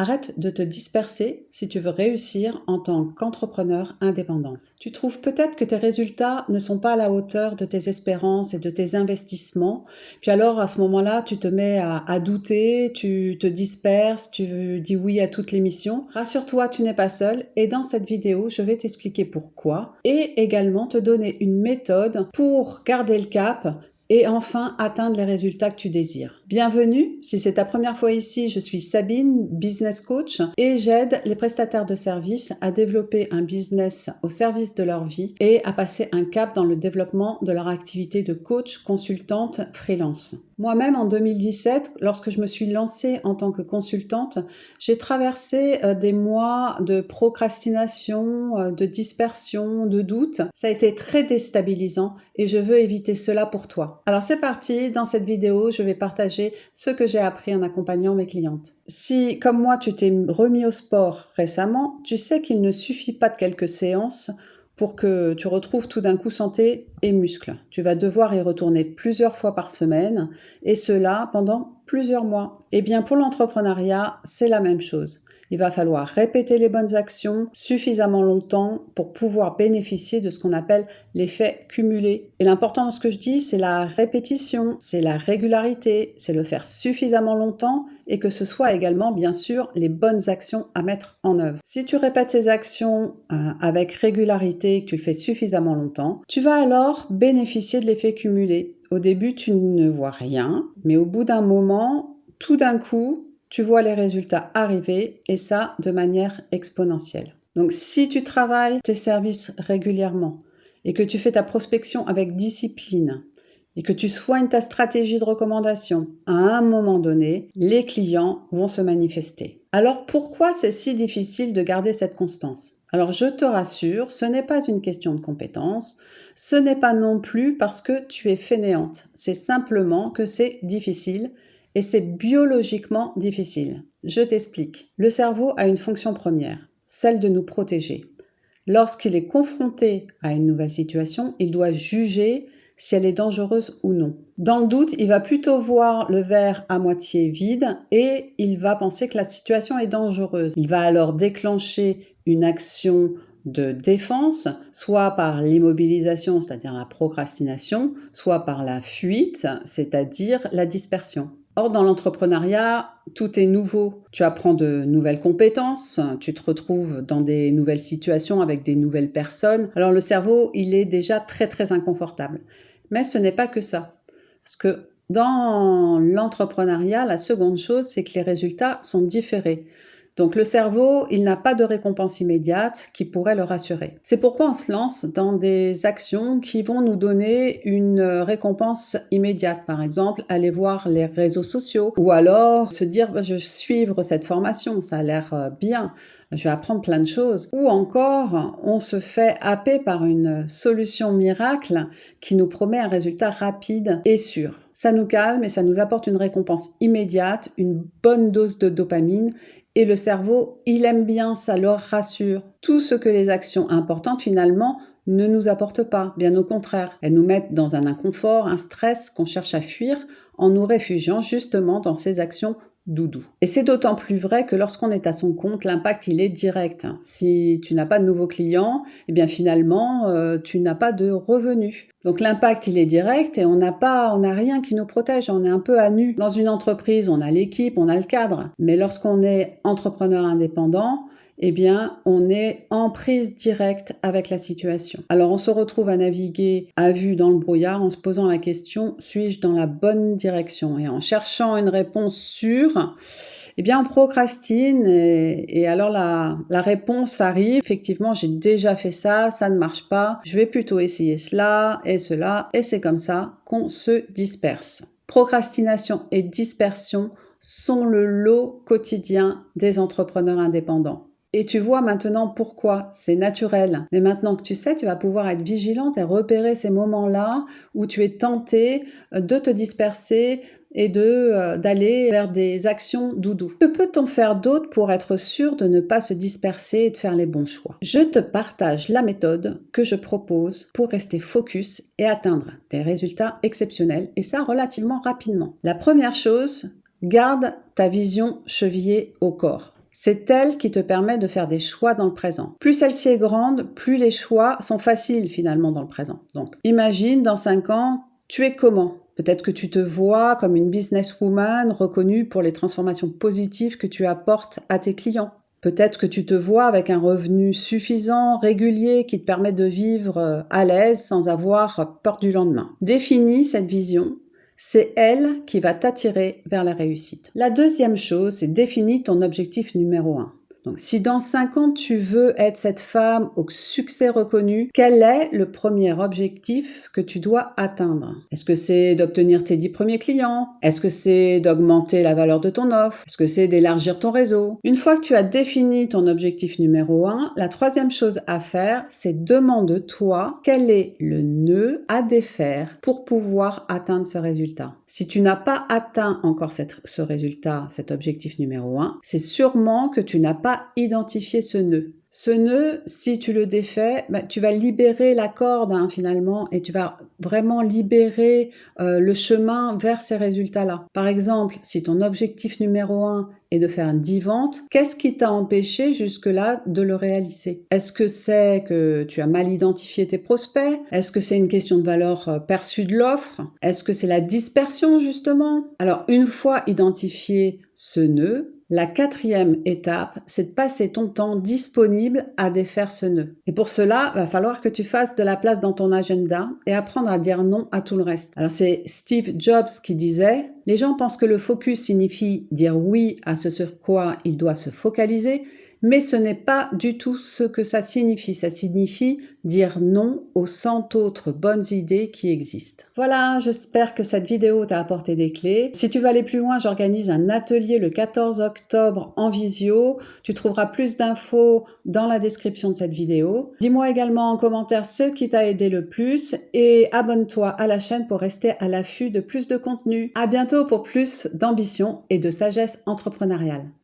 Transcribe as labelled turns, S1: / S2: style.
S1: Arrête de te disperser si tu veux réussir en tant qu'entrepreneur indépendante. Tu trouves peut-être que tes résultats ne sont pas à la hauteur de tes espérances et de tes investissements. Puis alors, à ce moment-là, tu te mets à douter, tu te disperses, tu dis oui à toutes les missions. Rassure-toi, tu n'es pas seul. Et dans cette vidéo, je vais t'expliquer pourquoi et également te donner une méthode pour garder le cap et enfin atteindre les résultats que tu désires. Bienvenue, si c'est ta première fois ici, je suis Sabine, business coach et j'aide les prestataires de services à développer un business au service de leur vie et à passer un cap dans le développement de leur activité de coach, consultante, freelance. Moi-même, en 2017, lorsque je me suis lancée en tant que consultante, j'ai traversé des mois de procrastination, de dispersion, de doute. Ça a été très déstabilisant et je veux éviter cela pour toi. Alors c'est parti, dans cette vidéo, je vais partager ce que j'ai appris en accompagnant mes clientes. Si, comme moi, tu t'es remis au sport récemment, tu sais qu'il ne suffit pas de quelques séances pour que tu retrouves tout d'un coup santé et muscles. Tu vas devoir y retourner plusieurs fois par semaine et cela pendant plusieurs mois. Et bien pour l'entrepreneuriat, c'est la même chose. Il va falloir répéter les bonnes actions suffisamment longtemps pour pouvoir bénéficier de ce qu'on appelle l'effet cumulé. Et l'important dans ce que je dis, c'est la répétition, c'est la régularité, c'est le faire suffisamment longtemps et que ce soit également, bien sûr, les bonnes actions à mettre en œuvre. Si tu répètes ces actions avec régularité et que tu le fais suffisamment longtemps, tu vas alors bénéficier de l'effet cumulé. Au début, tu ne vois rien, mais au bout d'un moment, tout d'un coup, tu vois les résultats arriver et ça de manière exponentielle. Donc si tu travailles tes services régulièrement et que tu fais ta prospection avec discipline et que tu soignes ta stratégie de recommandation, à un moment donné, les clients vont se manifester. Alors pourquoi c'est si difficile de garder cette constance ? Alors je te rassure, ce n'est pas une question de compétence, ce n'est pas non plus parce que tu es fainéante, c'est simplement que c'est difficile. Et c'est biologiquement difficile. Je t'explique. Le cerveau a une fonction première, celle de nous protéger. Lorsqu'il est confronté à une nouvelle situation, il doit juger si elle est dangereuse ou non. Dans le doute, il va plutôt voir le verre à moitié vide et il va penser que la situation est dangereuse. Il va alors déclencher une action de défense, soit par l'immobilisation, c'est-à-dire la procrastination, soit par la fuite, c'est-à-dire la dispersion. Or, dans l'entrepreneuriat, tout est nouveau. Tu apprends de nouvelles compétences, tu te retrouves dans des nouvelles situations avec des nouvelles personnes. Alors, le cerveau, il est déjà très, très inconfortable. Mais ce n'est pas que ça. Parce que dans l'entrepreneuriat, la seconde chose, c'est que les résultats sont différés. Donc le cerveau, il n'a pas de récompense immédiate qui pourrait le rassurer. C'est pourquoi on se lance dans des actions qui vont nous donner une récompense immédiate. Par exemple, aller voir les réseaux sociaux ou alors se dire je vais suivre cette formation, ça a l'air bien, je vais apprendre plein de choses. Ou encore, on se fait happer par une solution miracle qui nous promet un résultat rapide et sûr. Ça nous calme et ça nous apporte une récompense immédiate, une bonne dose de dopamine. Et le cerveau, il aime bien, ça le rassure. Tout ce que les actions importantes, finalement, ne nous apportent pas. Bien au contraire, elles nous mettent dans un inconfort, un stress qu'on cherche à fuir en nous réfugiant justement dans ces actions doudou. Et c'est d'autant plus vrai que lorsqu'on est à son compte, l'impact, il est direct. Si tu n'as pas de nouveaux clients, eh bien finalement, tu n'as pas de revenus. Donc l'impact, il est direct et on n'a rien qui nous protège, on est un peu à nu. Dans une entreprise, on a l'équipe, on a le cadre. Mais lorsqu'on est entrepreneur indépendant, eh bien, on est en prise directe avec la situation. Alors, on se retrouve à naviguer à vue dans le brouillard en se posant la question, suis-je dans la bonne direction ? Et en cherchant une réponse sûre, eh bien, on procrastine et alors la réponse arrive. Effectivement, j'ai déjà fait ça, ça ne marche pas. Je vais plutôt essayer cela et cela et c'est comme ça qu'on se disperse. Procrastination et dispersion sont le lot quotidien des entrepreneurs indépendants. Et tu vois maintenant pourquoi, c'est naturel. Mais maintenant que tu sais, tu vas pouvoir être vigilante et repérer ces moments-là où tu es tenté de te disperser et d'aller vers des actions doudou. Que peut-on faire d'autre pour être sûr de ne pas se disperser et de faire les bons choix ? Je te partage la méthode que je propose pour rester focus et atteindre des résultats exceptionnels, et ça relativement rapidement. La première chose, garde ta vision chevillée au corps. C'est elle qui te permet de faire des choix dans le présent. Plus celle-ci est grande, plus les choix sont faciles finalement dans le présent. Donc, imagine dans 5 ans, tu es comment? Peut-être que tu te vois comme une businesswoman reconnue pour les transformations positives que tu apportes à tes clients. Peut-être que tu te vois avec un revenu suffisant, régulier, qui te permet de vivre à l'aise sans avoir peur du lendemain. Définis cette vision. C'est elle qui va t'attirer vers la réussite. La deuxième chose, c'est définis ton objectif numéro 1. Donc, si dans 5 ans, tu veux être cette femme au succès reconnu, quel est le premier objectif que tu dois atteindre? Est-ce que c'est d'obtenir tes 10 premiers clients? Est-ce que c'est d'augmenter la valeur de ton offre? Est-ce que c'est d'élargir ton réseau? Une fois que tu as défini ton objectif numéro 1, la troisième chose à faire, c'est demande-toi quel est le nœud à défaire pour pouvoir atteindre ce résultat. Si tu n'as pas atteint encore ce résultat, cet objectif numéro 1, c'est sûrement que tu n'as pas identifié ce nœud. Ce nœud, si tu le défais, tu vas libérer la corde finalement et tu vas vraiment libérer le chemin vers ces résultats-là. Par exemple, si ton objectif numéro 1 est de faire 10 ventes, qu'est-ce qui t'a empêché jusque-là de le réaliser? Est-ce que c'est que tu as mal identifié tes prospects? Est-ce que c'est une question de valeur perçue de l'offre? Est-ce que c'est la dispersion justement? Alors, une fois identifié ce nœud, la quatrième étape, c'est de passer ton temps disponible à défaire ce nœud. Et pour cela, il va falloir que tu fasses de la place dans ton agenda et apprendre à dire non à tout le reste. Alors c'est Steve Jobs qui disait « Les gens pensent que le focus signifie dire oui à ce sur quoi ils doivent se focaliser, mais ce n'est pas du tout ce que ça signifie. Ça signifie dire non aux 100 autres bonnes idées qui existent. » Voilà, j'espère que cette vidéo t'a apporté des clés. Si tu veux aller plus loin, j'organise un atelier le 14 octobre en visio. Tu trouveras plus d'infos dans la description de cette vidéo. Dis-moi également en commentaire ce qui t'a aidé le plus et abonne-toi à la chaîne pour rester à l'affût de plus de contenu. À bientôt pour plus d'ambition et de sagesse entrepreneuriale.